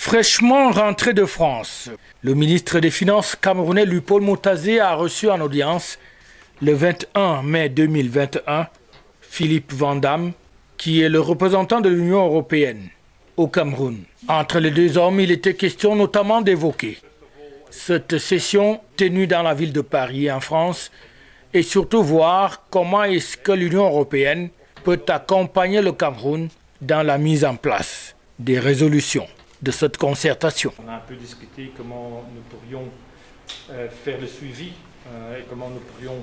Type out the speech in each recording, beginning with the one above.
Fraîchement rentré de France, le ministre des Finances camerounais Lupaul Motazé a reçu en audience le 21 mai 2021 Philippe Van Damme, qui est le représentant de l'Union européenne au Cameroun. Entre les deux hommes, il était question notamment d'évoquer cette session tenue dans la ville de Paris en France et surtout voir comment est-ce que l'Union européenne peut accompagner le Cameroun dans la mise en place des résolutions de cette concertation. On a un peu discuté comment nous pourrions faire le suivi et comment nous pourrions,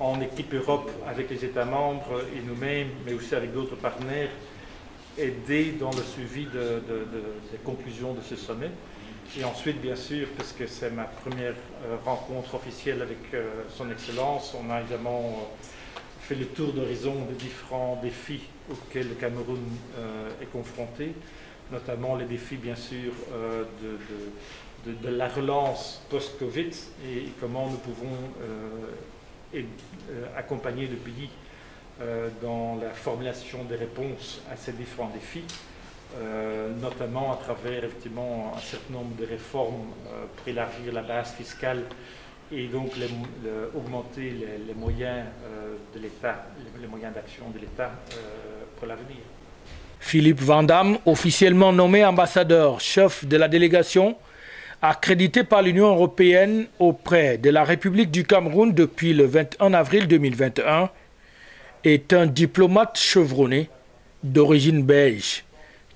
en équipe Europe, avec les États membres et nous-mêmes, mais aussi avec d'autres partenaires, aider dans le suivi des conclusions de ce sommet. Et ensuite, bien sûr, parce que c'est ma première rencontre officielle avec son Excellence, on a évidemment fait le tour d'horizon des différents défis auxquels le Cameroun est confronté, notamment les défis, bien sûr, de la relance post-Covid et comment nous pouvons accompagner le pays dans la formulation des réponses à ces différents défis, notamment à travers effectivement un certain nombre de réformes pour élargir la base fiscale et donc augmenter les moyens de l'État, les moyens d'action de l'État pour l'avenir. Philippe Van Damme, officiellement nommé ambassadeur chef de la délégation, accrédité par l'Union européenne auprès de la République du Cameroun depuis le 21 avril 2021, est un diplomate chevronné d'origine belge,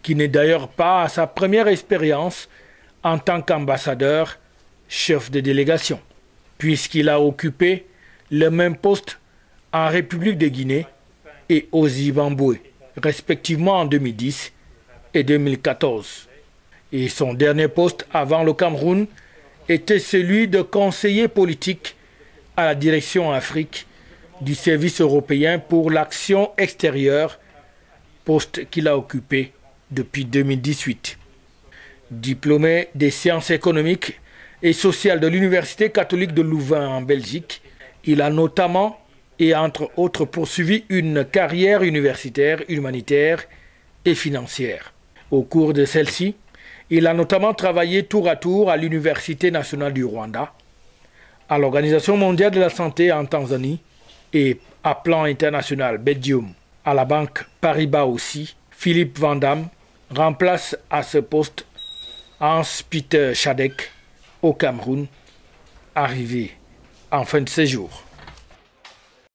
qui n'est d'ailleurs pas à sa première expérience en tant qu'ambassadeur chef de délégation, puisqu'il a occupé le même poste en République de Guinée et au Zimbabwe, respectivement en 2010 et 2014. Et son dernier poste avant le Cameroun était celui de conseiller politique à la direction Afrique du service européen pour l'action extérieure, poste qu'il a occupé depuis 2018. Diplômé des sciences économiques et sociales de l'Université catholique de Louvain en Belgique, il a notamment et entre autres poursuivi une carrière universitaire, humanitaire et financière. Au cours de celle-ci, il a notamment travaillé tour à tour à l'Université nationale du Rwanda, à l'Organisation mondiale de la santé en Tanzanie et à plan international Belgium, à la banque Paribas aussi. Philippe Van Damme remplace à ce poste Hans-Peter Chadec au Cameroun, arrivé en fin de séjour.